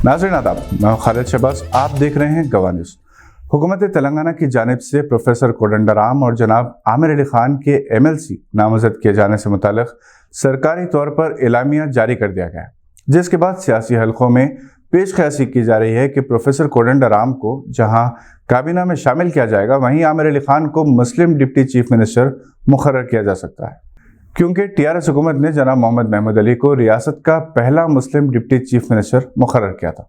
नाज़रीन आदाब, मैं खालिद शहबाज, आप देख रहे हैं गवाह न्यूज़। हुकूमत तेलंगाना की जानिब से प्रोफेसर कोदंडराम और जनाब आमिर अली खान के MLC नामजद किए जाने से मुतालिक सरकारी तौर पर एलामिया जारी कर दिया गया है, जिसके बाद सियासी हलकों में पेश क़यासी की जा रही है कि प्रोफेसर कोदंडराम को जहां काबीना में शामिल किया जाएगा, वहीं आमिर अली खान को मुस्लिम डिप्टी चीफ मिनिस्टर मुकर्रर किया जा सकता है, क्योंकि TRS हुकूमत ने जनाब मोहम्मद महमूद अली को रियासत का पहला मुस्लिम डिप्टी चीफ मिनिस्टर मुकर्रर किया था।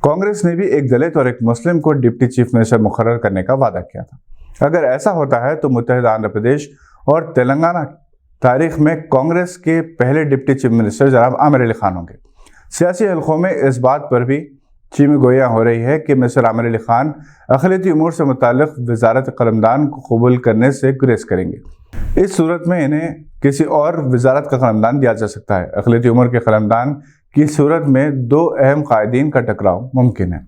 कांग्रेस ने भी एक दलित और एक मुस्लिम को डिप्टी चीफ मिनिस्टर मुकर्रर करने का वादा किया था। अगर ऐसा होता है तो मुत्तहिदा आंध्र प्रदेश और तेलंगाना तारीख में कांग्रेस के पहले डिप्टी चीफ मिनिस्टर जनाब आमिर अली खान होंगे। सियासी हलकों में इस बात पर भी चीमी गोइयाँ हो रही है कि मिस्टर आमिर अली खान अक़लियती उमूर से मुताल्लिक़ वज़ारत क़लमदान को कबूल करने से गुरेज करेंगे। इस सूरत में इन्हें किसी और वज़ारत का क़लमदान दिया जा सकता है। अक़लियती उमूर के क़लमदान की सूरत में दो अहम कायदीन का टकराव मुमकिन है।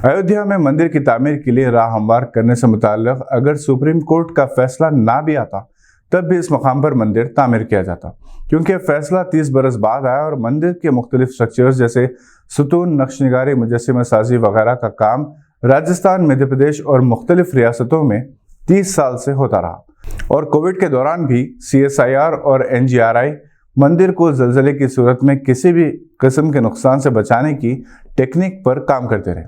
अयोध्या में मंदिर की तामीर के लिए राह हमवार करने से मुताल्लिक़ अगर सुप्रीम कोर्ट का फैसला ना भी आता तब भी इस मकाम पर मंदिर तामीर किया जाता, क्योंकि फैसला 30 बरस बाद आया और मंदिर के मुख्तलिफ स्ट्रक्चर्स जैसे सुतून, नक्शनिगारी, मुजस्सिमा साजी वगैरह का काम राजस्थान, मध्य प्रदेश और मुख्तलिफ रियासतों में 30 साल से होता रहा। और कोविड के दौरान भी CSIR और NGRI मंदिर को ज़लज़ले की सूरत में किसी भी किस्म के नुकसान से बचाने की टेक्निक पर काम करते रहे।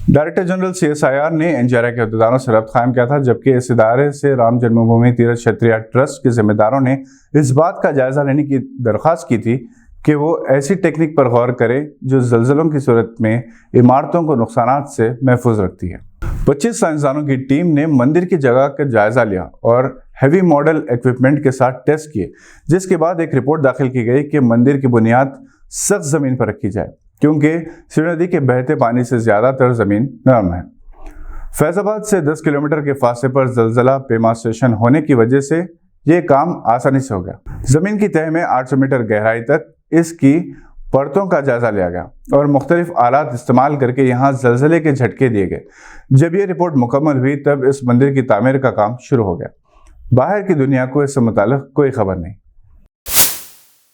डायरेक्टर जनरल CSIR ने NGRI के अहदेदारों से रब्त कायम किया था, जबकि इस इदारे से राम जन्मभूमि तीर्थ क्षेत्रीय ट्रस्ट के जिम्मेदारों ने इस बात का जायजा लेने की दरख्वास्त की थी कि वो ऐसी टेक्निक पर गौर करे जो ज़लज़लों की सूरत में इमारतों को नुकसानात से महफूज रखती है। 25 साइंसदानों की टीम ने मंदिर की जगह का जायजा लिया और हैवी मॉडल इक्विपमेंट के साथ टेस्ट किए, जिसके बाद एक रिपोर्ट दाखिल की गई कि मंदिर की बुनियाद सख्त ज़मीन पर रखी जाए, क्योंकि सिर नदी के बहते पानी से ज़्यादातर ज़मीन नरम है। फैज़ाबाद से 10 किलोमीटर के फासले पर ज़लज़ला पेमा स्टेशन होने की वजह से ये काम आसानी से हो गया। ज़मीन की तह में 800 मीटर गहराई तक इसकी परतों का जायजा लिया गया और मुख्तलिफ आलात इस्तेमाल करके यहाँ ज़लज़ले के झटके दिए गए। जब ये रिपोर्ट मुकम्मल हुई तब इस मंदिर की तामीर का काम शुरू हो गया। बाहर की दुनिया को इससे मुताल्लिक़ कोई खबर नहीं।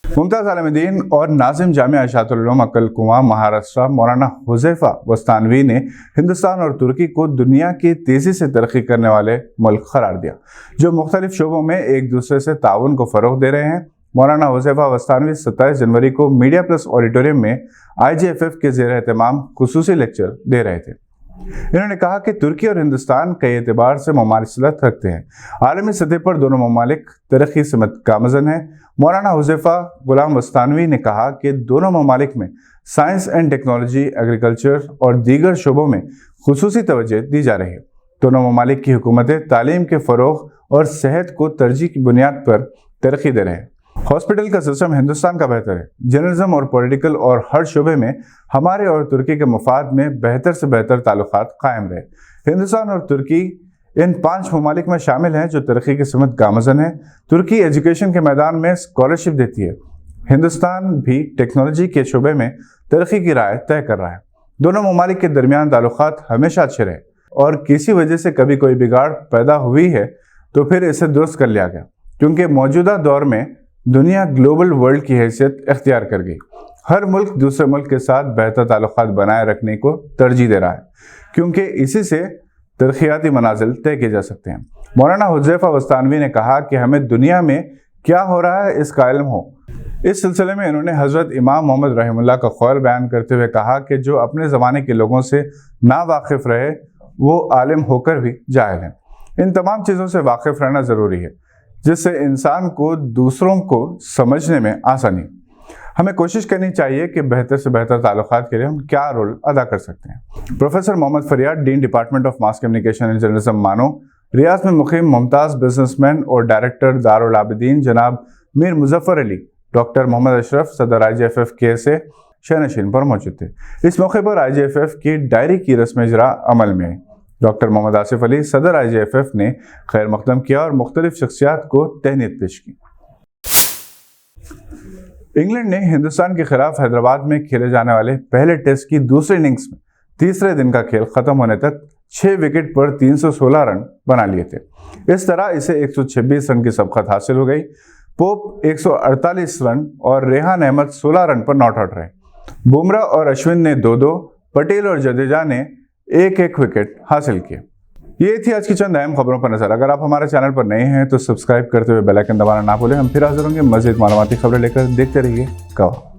मुमताज़ आलम-ए-दीन और नाज़िम जामिया इशाअतुल उलूम अक्कल कुआं महाराष्ट्र मौलाना हुज़ैफ़ा वस्तानवी ने हिंदुस्तान और तुर्की को दुनिया के तेज़ी से तरक्की करने वाले मुल्क करार दिया, जो मुख्तलिफ शोबों में एक दूसरे से ताउन को फ़रोग़ दे रहे हैं। मौलाना हुज़ैफ़ा वस्तानवी 27 जनवरी को मीडिया प्लस ऑडिटोरियम में IJFF के ज़ेर एहतमाम खुसूसी लेक्चर दे रहे थे। इन्होंने कहा कि तुर्की और हिंदुस्तान कई एतबार से मुमारिसत रखते हैं। आलमी सतह पर दोनों ममालिक तरक्की से गामज़न हैं। मौलाना हुज़ैफ़ा गुलाम वस्तानवी ने कहा कि दोनों ममालिक में साइंस एंड टेक्नोलॉजी, एग्रीकल्चर और दीगर शोबों में खुसूसी तवज्जो दी जा रही है। दोनों ममालिक की हुकूमतें तालीम के फ़रोग़ और सेहत को तरजीह की बुनियाद पर तरक्की दे रहे हैं। हॉस्पिटल का सिस्टम हिंदुस्तान का बेहतर है। जर्नलिज्म और पॉलिटिकल और हर शोबे में हमारे और तुर्की के मफाद में बेहतर से बेहतर ताल्लुकात कायम रहे। हिंदुस्तान और तुर्की इन 5 ममालिक में शामिल हैं जो तरक्की की समत गामज़न है। तुर्की एजुकेशन के मैदान में स्कॉलरशिप देती है। हिंदुस्तान भी टेक्नोलॉजी के शोबे में तरक्की की राह तय कर रहा है। दोनों ममालिक के दरमियान ताल्लुकात हमेशा अच्छे रहे और किसी वजह से कभी कोई बिगाड़ पैदा हुई है तो फिर इसे दुरुस्त कर लिया गया, क्योंकि मौजूदा दौर में दुनिया ग्लोबल वर्ल्ड की हैसियत इख्तियार कर गई। हर मुल्क दूसरे मुल्क के साथ बेहतर ताल्लुकात बनाए रखने को तरजीह दे रहा है, क्योंकि इसी से तरक्याती मनाजिल तय किए जा सकते हैं। मौलाना हुज़ैफ़ा वस्तानवी ने कहा कि हमें दुनिया में क्या हो रहा है इसका इल्म हो। इस सिलसिले में इन्होंने हज़रत इमाम मोहम्मद रहमुल्लाह का क़ौल बयान करते हुए कहा कि जो अपने ज़माने के लोगों से ना वाकिफ़ रहे वो आलिम होकर भी जाहिल हैं। इन तमाम चीज़ों से वाकिफ़ रहना ज़रूरी है, जिससे इंसान को दूसरों को समझने में आसानी। हमें कोशिश करनी चाहिए कि बेहतर से बेहतर ताल्लुकात के लिए हम क्या रोल अदा कर सकते हैं। प्रोफेसर मोहम्मद फरियाद, dean department of mass communication and journalism मानो, रियाद में मुक़ीम मुमताज़ बिजनेसमैन और डायरेक्टर दारुल आबिदीन जनाब मीर मुज़फ़्फ़र अली, डॉक्टर मोहम्मद अशरफ, सदर IJFF के से शहनशीन पर मौजूद थे। इस मौके पर IJFF की डायरी की रस्म इजरा अमल में आई। डॉक्टर मोहम्मद आसिफ अली, सदर IJFF ने खैर मकदम किया और मुख्तलिफ शख्सियात को तहनीत पेश की। इंग्लैंड ने हिंदुस्तान के खिलाफ हैदराबाद में खेले जाने वाले पहले टेस्ट की दूसरी इनिंग्स में तीसरे दिन का खेल खत्म होने तक 6 विकेट पर 316 रन बना लिए थे। इस तरह इसे 126 रन की सबकत हासिल हो गई। पोप 148 रन और रेहान अहमद 16 रन पर नॉट आउट रहे। बुमराह और अश्विन ने 2-2, पटेल और जडेजा ने 1-1 विकेट हासिल किए। ये थी आज की चंद अहम खबरों पर नजर। अगर आप हमारे चैनल पर नए हैं तो सब्सक्राइब करते हुए बेल आइकन दबाना ना भूलें। हम फिर हाजिर होंगे मज़ीद मालूमाती खबरें लेकर। देखते रहिए कवा।